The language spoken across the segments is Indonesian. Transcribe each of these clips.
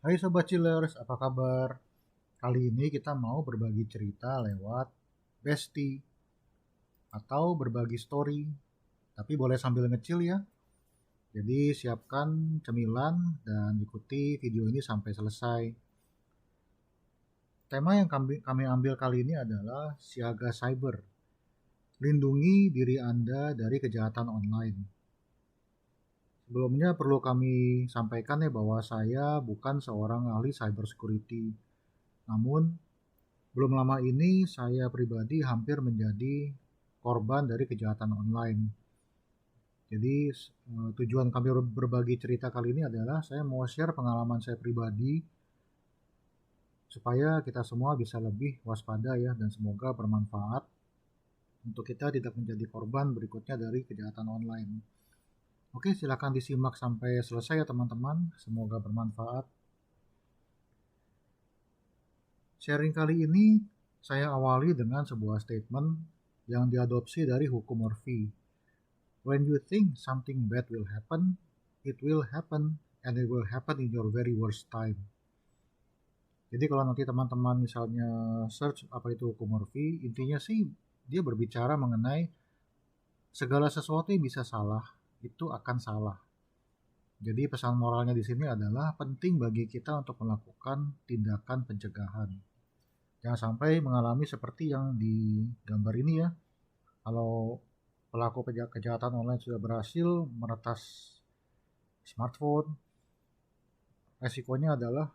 Hai Sobat Chillers, apa kabar? Kali ini kita mau berbagi cerita lewat Besti atau berbagi story, tapi boleh sambil ngecil ya. Jadi siapkan cemilan dan ikuti video ini sampai selesai. Tema yang kami ambil kali ini adalah siaga cyber. Lindungi diri Anda dari kejahatan online. Sebelumnya perlu kami sampaikan ya bahwa saya bukan seorang ahli cyber security. Namun belum lama ini saya pribadi hampir menjadi korban dari kejahatan online. Jadi tujuan kami berbagi cerita kali ini adalah saya mau share pengalaman saya pribadi supaya kita semua bisa lebih waspada ya dan semoga bermanfaat untuk kita tidak menjadi korban berikutnya dari kejahatan online. Oke, silakan disimak sampai selesai ya teman-teman. Semoga bermanfaat. Sharing kali ini saya awali dengan sebuah statement yang diadopsi dari hukum Murphy. When you think something bad will happen, it will happen, and it will happen in your very worst time. Jadi kalau nanti teman-teman misalnya search apa itu hukum Murphy, intinya sih dia berbicara mengenai segala sesuatu yang bisa salah, itu akan salah. Jadi pesan moralnya di sini adalah penting bagi kita untuk melakukan tindakan pencegahan. Jangan sampai mengalami seperti yang di gambar ini ya. Kalau pelaku kejahatan online sudah berhasil meretas smartphone, resikonya adalah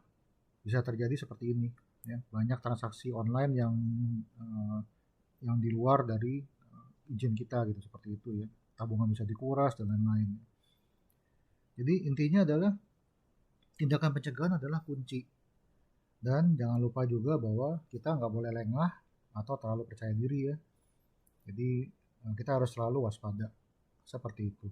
bisa terjadi seperti ini. Ya, banyak transaksi online eh, yang di luar dari izin kita gitu seperti itu ya. Tabungan bisa dikuras dan lain-lain. Jadi intinya adalah tindakan pencegahan adalah kunci. Dan jangan lupa juga bahwa kita nggak boleh lengah atau terlalu percaya diri ya. Jadi kita harus selalu waspada seperti itu.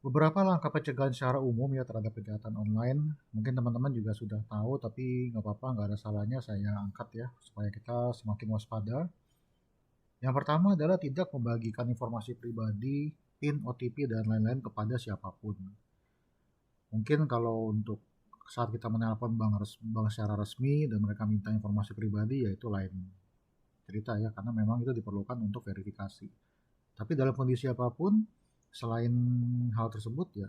Beberapa langkah pencegahan secara umum ya terhadap kejahatan online, mungkin teman-teman juga sudah tahu, tapi nggak apa-apa, nggak ada salahnya saya angkat ya, supaya kita semakin waspada. Yang pertama adalah tidak membagikan informasi pribadi, PIN, OTP, dan lain-lain kepada siapapun. Mungkin kalau untuk saat kita menelpon bank secara resmi dan mereka minta informasi pribadi, ya itu lain cerita ya, karena memang itu diperlukan untuk verifikasi. Tapi dalam kondisi apapun, selain hal tersebut ya,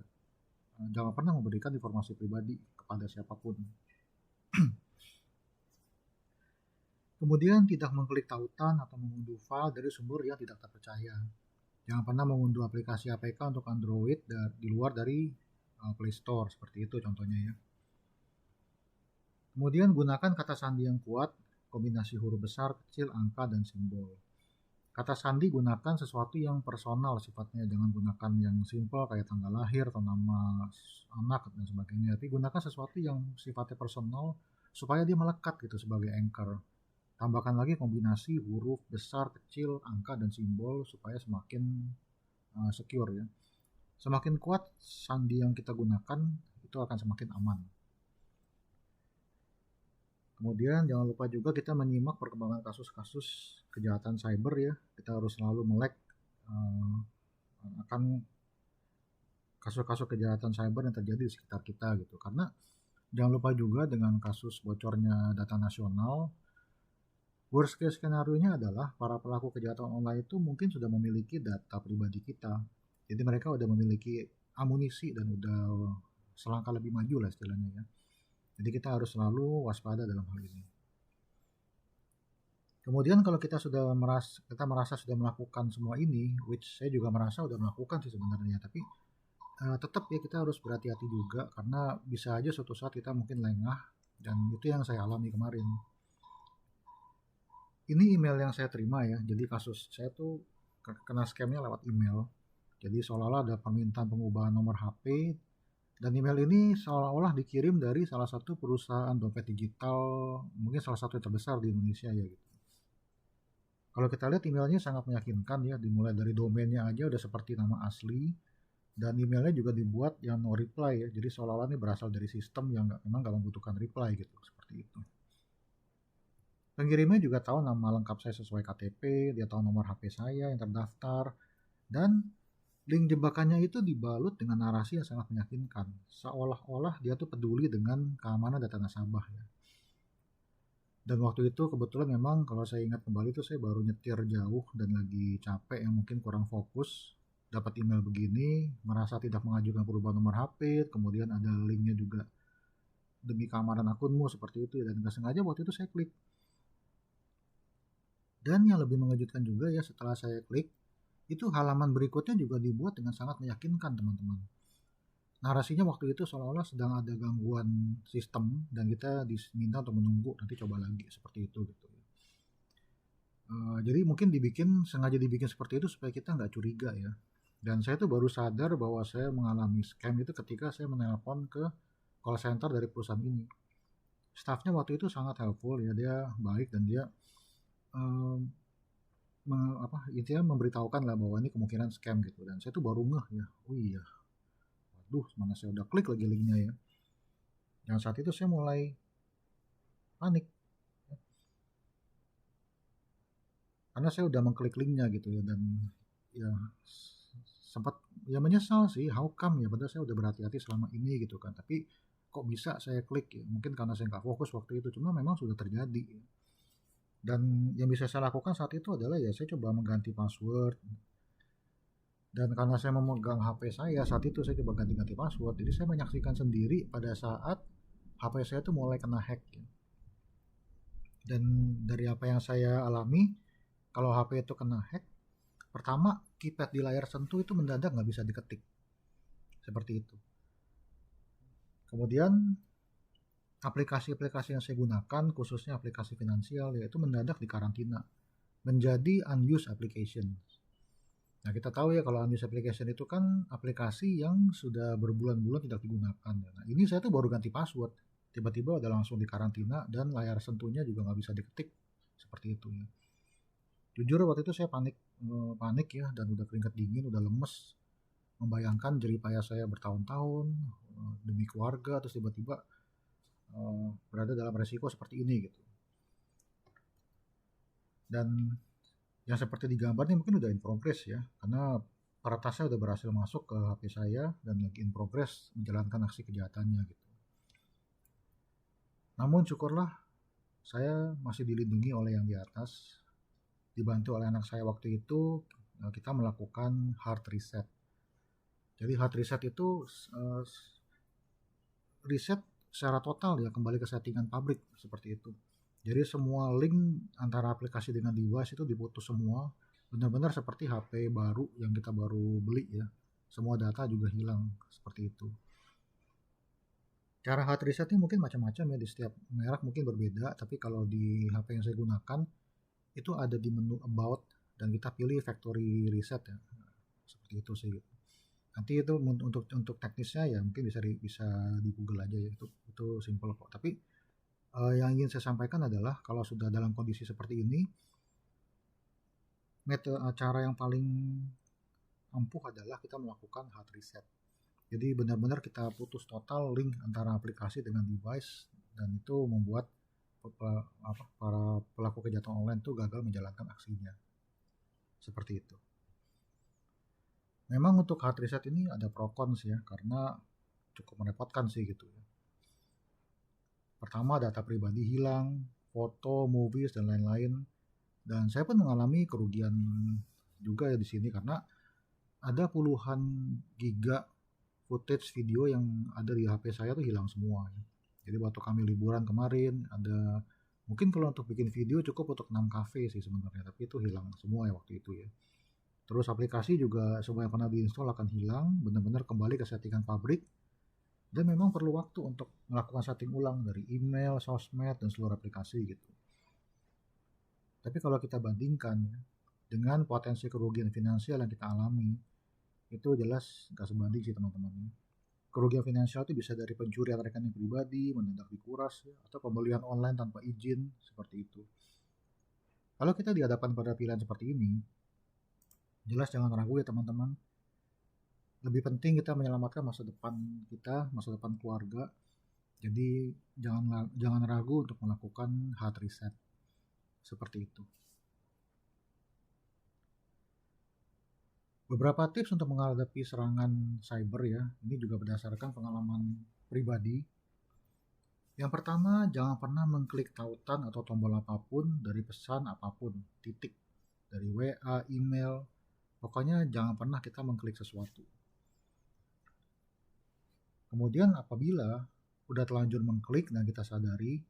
jangan pernah memberikan informasi pribadi kepada siapapun. Kemudian tidak mengklik tautan atau mengunduh file dari sumber yang tidak terpercaya. Jangan pernah mengunduh aplikasi APK untuk Android di luar dari Play Store, seperti itu contohnya ya. Kemudian gunakan kata sandi yang kuat, kombinasi huruf besar, kecil, angka, dan simbol. Kata sandi gunakan sesuatu yang personal sifatnya, jangan gunakan yang simple kayak tanggal lahir atau nama anak dan sebagainya. Tapi gunakan sesuatu yang sifatnya personal supaya dia melekat gitu sebagai anchor. Tambahkan lagi kombinasi huruf besar, kecil, angka, dan simbol supaya semakin secure ya. Semakin kuat sandi yang kita gunakan, itu akan semakin aman. Kemudian jangan lupa juga kita menyimak perkembangan kasus-kasus kejahatan cyber ya. Kita harus selalu melek akan kasus-kasus kejahatan cyber yang terjadi di sekitar kita gitu. Karena jangan lupa juga dengan kasus bocornya data nasional, worst case skenario-nya adalah para pelaku kejahatan online itu mungkin sudah memiliki data pribadi kita. Jadi mereka udah memiliki amunisi dan udah selangkah lebih maju lah istilahnya ya. Jadi kita harus selalu waspada dalam hal ini. Kemudian kalau kita merasa sudah melakukan semua ini, which saya juga merasa sudah melakukan sih sebenarnya, tapi tetap ya kita harus berhati-hati juga karena bisa aja suatu saat kita mungkin lengah dan itu yang saya alami kemarin. Ini email yang saya terima ya, jadi kasus saya tuh kena scamnya lewat email. Jadi seolah-olah ada permintaan pengubahan nomor HP dan email ini seolah-olah dikirim dari salah satu perusahaan dompet digital, mungkin salah satu yang terbesar di Indonesia ya gitu. Kalau kita lihat emailnya sangat meyakinkan ya, dimulai dari domainnya aja udah seperti nama asli, dan emailnya juga dibuat yang no reply ya, jadi seolah-olah ini berasal dari sistem yang memang nggak membutuhkan reply gitu, seperti itu. Pengirimnya juga tahu nama lengkap saya sesuai KTP, dia tahu nomor HP saya yang terdaftar, dan Link jebakannya itu dibalut dengan narasi yang sangat meyakinkan, seolah-olah dia tuh peduli dengan keamanan data nasabah ya. Dan waktu itu kebetulan memang kalau saya ingat kembali itu saya baru nyetir jauh dan lagi capek yang mungkin kurang fokus, dapat email begini, merasa tidak mengajukan perubahan nomor HP, kemudian ada linknya juga demi keamanan akunmu seperti itu ya, dan nggak sengaja waktu itu saya klik. Dan yang lebih mengejutkan juga ya setelah saya klik, itu halaman berikutnya juga dibuat dengan sangat meyakinkan teman-teman. Narasinya waktu itu seolah-olah sedang ada gangguan sistem dan kita diminta untuk menunggu nanti coba lagi seperti itu gitu. Jadi mungkin sengaja dibikin seperti itu supaya kita nggak curiga ya. Dan saya tuh baru sadar bahwa saya mengalami scam itu ketika saya menelpon ke call center dari perusahaan ini. Staffnya waktu itu sangat helpful ya, dia baik dan dia um, intinya memberitahukan lah bahwa ini kemungkinan scam gitu. Dan saya tuh baru ngeh ya, oh iya, waduh, mana saya udah klik lagi linknya ya. Dan saat itu saya mulai panik karena saya udah mengklik linknya gitu ya, dan ya sempat ya menyesal sih, how come ya, padahal saya udah berhati-hati selama ini gitu kan, tapi kok bisa saya klik ya, mungkin karena saya nggak fokus waktu itu, cuma memang sudah terjadi ya. Dan yang bisa saya lakukan saat itu adalah ya saya coba mengganti password, dan karena saya memegang HP saya saat itu saya coba ganti-ganti password, jadi saya menyaksikan sendiri pada saat HP saya itu mulai kena hack ya. Dan dari apa yang saya alami, kalau HP itu kena hack, pertama keypad di layar sentuh itu mendadak nggak bisa diketik seperti itu. Kemudian aplikasi-aplikasi yang saya gunakan, khususnya aplikasi finansial, yaitu mendadak dikarantina menjadi unused application. Nah, kita tahu ya kalau unused application itu kan aplikasi yang sudah berbulan-bulan tidak digunakan. Nah, ini saya tuh baru ganti password, tiba-tiba udah langsung dikarantina dan layar sentuhnya juga nggak bisa diketik seperti itu ya. Jujur waktu itu saya panik ya, dan udah keringat dingin, udah lemes, membayangkan jerih payah saya bertahun-tahun demi keluarga, terus tiba-tiba berada dalam resiko seperti ini gitu. Dan yang seperti digambar ini mungkin udah in progress ya, karena peretasnya udah berhasil masuk ke HP saya dan lagi in progress menjalankan aksi kejahatannya gitu. Namun syukurlah saya masih dilindungi oleh yang di atas, dibantu oleh anak saya waktu itu. Kita melakukan hard reset. Jadi hard reset itu reset secara total ya, kembali ke settingan pabrik seperti itu. Jadi semua link antara aplikasi dengan device itu diputus semua, benar-benar seperti HP baru yang kita baru beli ya. Semua data juga hilang seperti itu. Cara hard reset ini mungkin macam-macam ya, di setiap merek mungkin berbeda, tapi kalau di HP yang saya gunakan itu ada di menu about dan kita pilih factory reset ya. Seperti itu sih. Nanti itu untuk teknisnya ya mungkin bisa di Google aja ya, itu simple kok. Tapi yang ingin saya sampaikan adalah kalau sudah dalam kondisi seperti ini, cara yang paling ampuh adalah kita melakukan hard reset. Jadi benar-benar kita putus total link antara aplikasi dengan device, dan itu membuat para pelaku kejahatan online itu gagal menjalankan aksinya. Seperti itu. Memang untuk hard reset ini ada pro cons ya, karena cukup merepotkan sih gitu ya. Pertama, data pribadi hilang, foto, movies dan lain-lain. Dan saya pun mengalami kerugian juga ya di sini, karena ada puluhan giga footage video yang ada di HP saya tuh hilang semua ya. Jadi waktu kami liburan kemarin, ada mungkin kalau untuk bikin video cukup untuk 6 cafe sih sebenarnya, tapi itu hilang semua ya waktu itu ya. Terus aplikasi juga semua yang pernah diinstal akan hilang, benar-benar kembali ke settingan pabrik. Dan memang perlu waktu untuk melakukan setting ulang dari email, sosmed, dan seluruh aplikasi gitu. Tapi kalau kita bandingkan ya, dengan potensi kerugian finansial yang kita alami, itu jelas nggak sebanding sih teman-teman. Kerugian finansial itu bisa dari pencurian rekening pribadi, mendadak dikuras, ya, atau pembelian online tanpa izin, seperti itu. Kalau kita dihadapkan pada pilihan seperti ini, jelas jangan ragu ya teman-teman. Lebih penting kita menyelamatkan masa depan kita, masa depan keluarga. Jadi jangan ragu untuk melakukan hard reset seperti itu. Beberapa tips untuk menghadapi serangan cyber ya, ini juga berdasarkan pengalaman pribadi. Yang pertama, jangan pernah mengklik tautan atau tombol apapun dari pesan apapun, titik. Dari WA, email, pokoknya jangan pernah kita mengklik sesuatu. Kemudian apabila udah terlanjur mengklik dan kita sadari,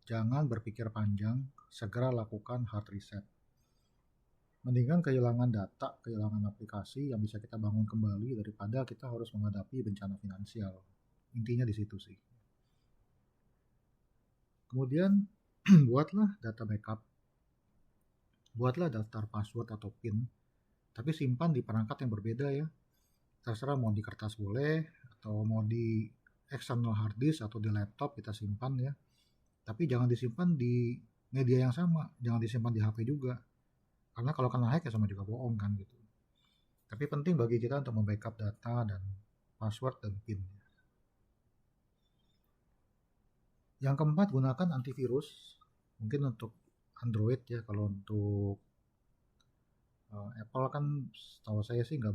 jangan berpikir panjang, segera lakukan hard reset. Mendingan kehilangan data, kehilangan aplikasi yang bisa kita bangun kembali daripada kita harus menghadapi bencana finansial. Intinya di situ sih. Kemudian buatlah data backup, buatlah daftar password atau PIN, tapi simpan di perangkat yang berbeda ya. Terserah mau di kertas boleh, atau mau di external hard disk atau di laptop kita simpan ya. Tapi jangan disimpan di media yang sama, jangan disimpan di HP juga. Karena kalau kena hack ya sama juga bohong kan gitu. Tapi penting bagi kita untuk membackup data dan password dan PIN. Yang keempat, gunakan antivirus. Mungkin untuk Android ya, kalau untuk Apple kan setahu saya sih nggak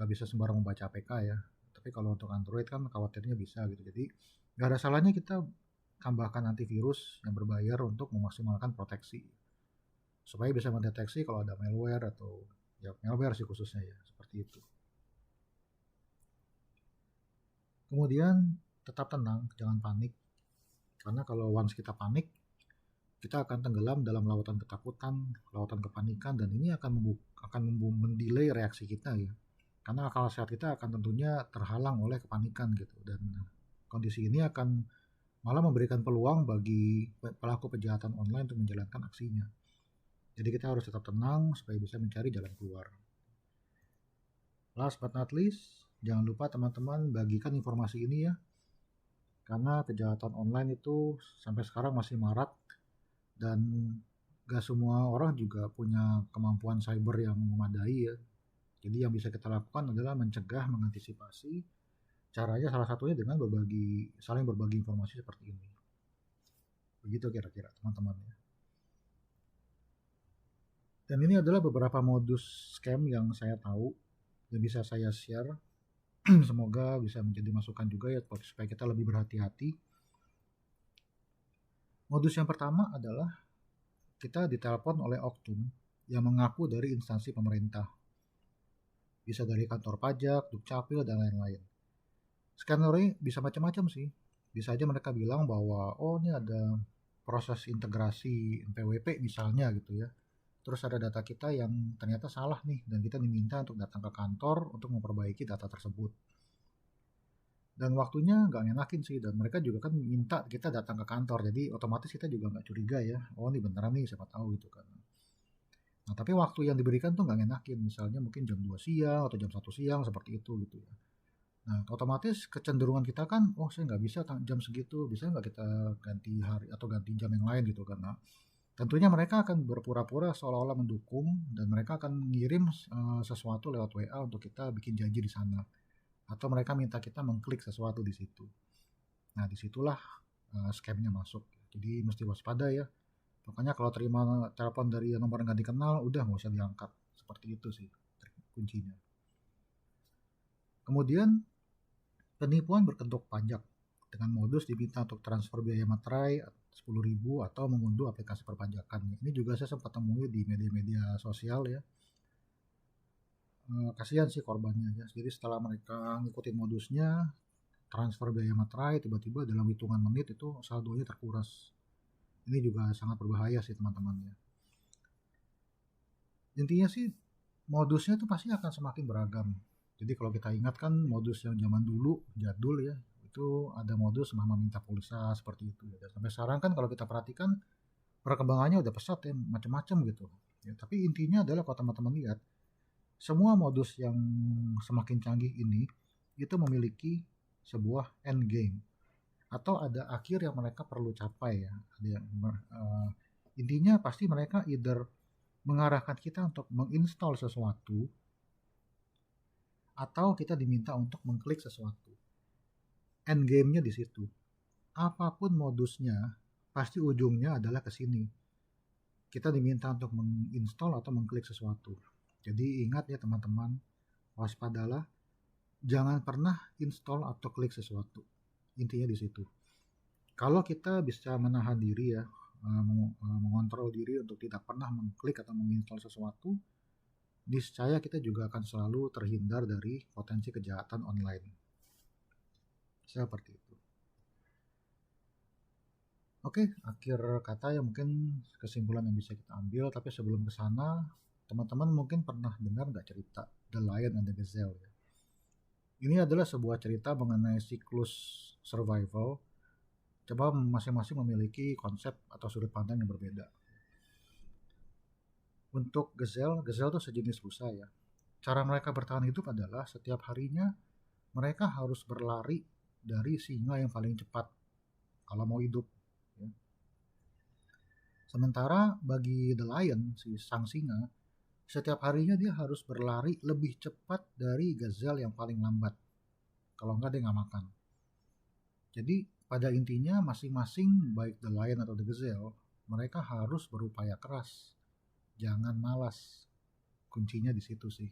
bisa sembarang membaca APK ya. Tapi kalau untuk Android kan khawatirnya bisa gitu. Jadi nggak ada salahnya kita tambahkan antivirus yang berbayar untuk memaksimalkan proteksi supaya bisa mendeteksi kalau ada malware atau ya malware sih khususnya ya seperti itu. Kemudian tetap tenang, jangan panik karena kalau once kita panik kita akan tenggelam dalam lautan ketakutan, lautan kepanikan, dan ini akan mendelay reaksi kita ya. Karena akal sehat kita akan tentunya terhalang oleh kepanikan gitu, dan kondisi ini akan malah memberikan peluang bagi pelaku kejahatan online untuk menjalankan aksinya. Jadi kita harus tetap tenang supaya bisa mencari jalan keluar. Last but not least, jangan lupa teman-teman bagikan informasi ini ya, karena kejahatan online itu sampai sekarang masih marak dan gak semua orang juga punya kemampuan cyber yang memadai ya. Jadi yang bisa kita lakukan adalah mencegah, mengantisipasi. Caranya salah satunya dengan saling berbagi informasi seperti ini. Begitu kira-kira teman-teman ya. Dan ini adalah beberapa modus scam yang saya tahu dan bisa saya share. Semoga bisa menjadi masukan juga ya supaya kita lebih berhati-hati. Modus yang pertama adalah kita ditelepon oleh oknum yang mengaku dari instansi pemerintah. Bisa dari kantor pajak, Dukcapil, dan lain-lain. Skenario bisa macam-macam sih. Bisa aja mereka bilang bahwa, oh ini ada proses integrasi NPWP misalnya gitu ya. Terus ada data kita yang ternyata salah nih, dan kita diminta untuk datang ke kantor untuk memperbaiki data tersebut. Dan waktunya nggak ngenakin sih, dan mereka juga kan minta kita datang ke kantor, jadi otomatis kita juga nggak curiga ya, oh ini beneran nih siapa tahu gitu kan. Nah tapi waktu yang diberikan tuh nggak ngenakin, misalnya mungkin jam 2 siang atau jam 1 siang seperti itu gitu ya. Nah otomatis kecenderungan kita kan, oh saya nggak bisa jam segitu, bisa nggak kita ganti hari atau ganti jam yang lain gitu kan. Nah, tentunya mereka akan berpura-pura seolah-olah mendukung dan mereka akan mengirim sesuatu lewat WA untuk kita bikin janji di sana. Atau mereka minta kita mengklik sesuatu di situ. Nah, disitulah scamnya masuk. Jadi mesti waspada ya. Pokoknya kalau terima telepon dari nomor yang nggak dikenal, udah nggak usah diangkat. Seperti itu sih kuncinya. Kemudian penipuan berkedok pajak dengan modus diminta untuk transfer biaya materai 10.000 atau mengunduh aplikasi perpajakan. Ini juga saya sempat temui di media-media sosial ya. Kasihan sih korbannya ya. Jadi setelah mereka ngikutin modusnya, transfer biaya materai tiba-tiba dalam hitungan menit itu saldonya terkuras. Ini juga sangat berbahaya sih teman-teman ya. Intinya sih modusnya itu pasti akan semakin beragam. Jadi kalau kita ingat kan modus yang zaman dulu jadul ya, itu ada modus mama minta pulsa seperti itu ya. Dan sampai sekarang kan kalau kita perhatikan perkembangannya udah pesat ya, macam-macam gitu. Ya, tapi intinya adalah kalau teman-teman lihat semua modus yang semakin canggih ini itu memiliki sebuah end game atau ada akhir yang mereka perlu capai ya. Intinya pasti mereka either mengarahkan kita untuk menginstal sesuatu atau kita diminta untuk mengklik sesuatu. End game-nya di situ. Apapun modusnya, pasti ujungnya adalah ke sini. Kita diminta untuk menginstal atau mengklik sesuatu. Jadi ingat ya teman-teman, waspadalah, jangan pernah install atau klik sesuatu. Intinya di situ. Kalau kita bisa menahan diri ya, mengontrol diri untuk tidak pernah mengklik atau menginstal sesuatu, niscaya kita juga akan selalu terhindar dari potensi kejahatan online. Seperti itu. Oke, akhir kata ya mungkin kesimpulan yang bisa kita ambil, tapi sebelum ke sana, teman-teman mungkin pernah dengar nggak cerita The Lion and the Gazelle ya? Ini adalah sebuah cerita mengenai siklus survival. Coba masing-masing memiliki konsep atau sudut pandang yang berbeda. Untuk gazelle itu sejenis rusa ya. Cara mereka bertahan hidup adalah setiap harinya mereka harus berlari dari singa yang paling cepat kalau mau hidup. Ya. Sementara bagi the lion, si sang singa, setiap harinya dia harus berlari lebih cepat dari gazelle yang paling lambat. Kalau enggak dia nggak makan. Jadi pada intinya masing-masing baik the lion atau the gazelle, mereka harus berupaya keras. Jangan malas. Kuncinya di situ sih.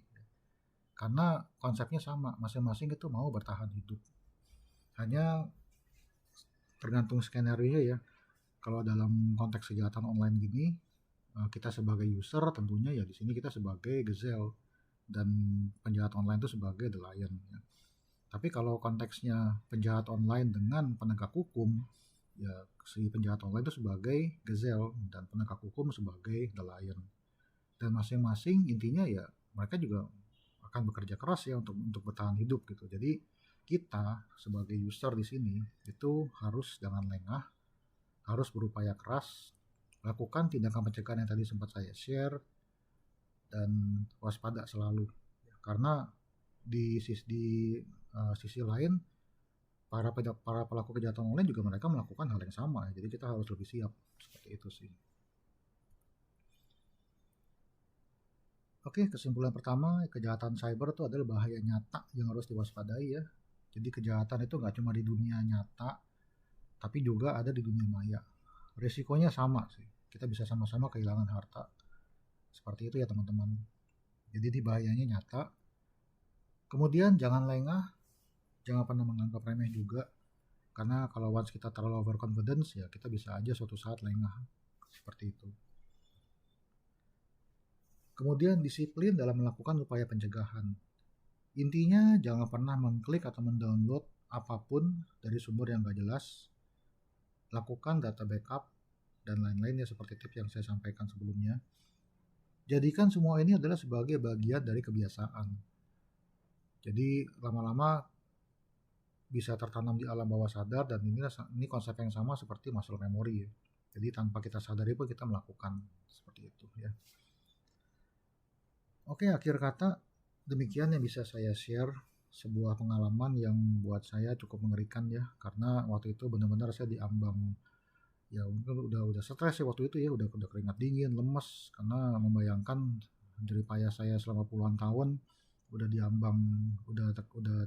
Karena konsepnya sama, masing-masing itu mau bertahan hidup. Hanya tergantung skenario ya. Kalau dalam konteks kejahatan online gini, kita sebagai user tentunya ya di sini kita sebagai gazelle dan penjahat online itu sebagai the lion ya. Tapi kalau konteksnya penjahat online dengan penegak hukum, ya si penjahat online itu sebagai gazelle dan penegak hukum sebagai the lion. Dan masing-masing intinya ya mereka juga akan bekerja keras ya untuk bertahan hidup gitu. Jadi kita sebagai user di sini itu harus jangan lengah, harus berupaya keras, lakukan tindakan pencegahan yang tadi sempat saya share, dan waspada selalu. Karena di sisi lain para pelaku kejahatan online juga mereka melakukan hal yang sama, jadi kita harus lebih siap seperti itu sih. Oke, kesimpulan pertama, kejahatan cyber itu adalah bahaya nyata yang harus diwaspadai ya. Jadi kejahatan itu nggak cuma di dunia nyata, tapi juga ada di dunia maya. Resikonya sama sih, kita bisa sama-sama kehilangan harta. Seperti itu ya teman-teman. Jadi ini bahayanya nyata. Kemudian jangan lengah, jangan pernah menganggap remeh juga. Karena kalau once kita terlalu overconfidence ya kita bisa aja suatu saat lengah. Seperti itu. Kemudian disiplin dalam melakukan upaya pencegahan. Intinya jangan pernah mengklik atau mendownload apapun dari sumber yang gak jelas. Lakukan data backup dan lain-lain ya seperti tips yang saya sampaikan sebelumnya. Jadikan semua ini adalah sebagai bagian dari kebiasaan. Jadi lama-lama bisa tertanam di alam bawah sadar dan ini konsep yang sama seperti muscle memory ya. Jadi tanpa kita sadari pun kita melakukan seperti itu ya. Oke, akhir kata demikian yang bisa saya share, sebuah pengalaman yang buat saya cukup mengerikan ya, karena waktu itu benar-benar saya diambang ya udah stres ya waktu itu ya, udah keringat dingin, lemes karena membayangkan jerih payah saya selama puluhan tahun udah diambang, udah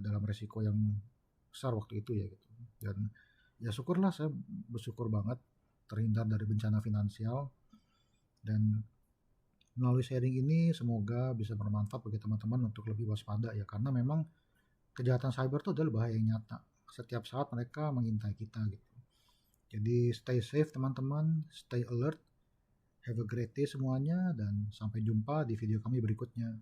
dalam resiko yang besar waktu itu ya gitu. Dan ya syukurlah, saya bersyukur banget terhindar dari bencana finansial, dan melalui sharing ini semoga bisa bermanfaat bagi teman-teman untuk lebih waspada ya, karena memang kejahatan cyber itu adalah bahaya yang nyata. Setiap saat mereka mengintai kita gitu. Jadi stay safe teman-teman, stay alert, have a great day semuanya, dan sampai jumpa di video kami berikutnya.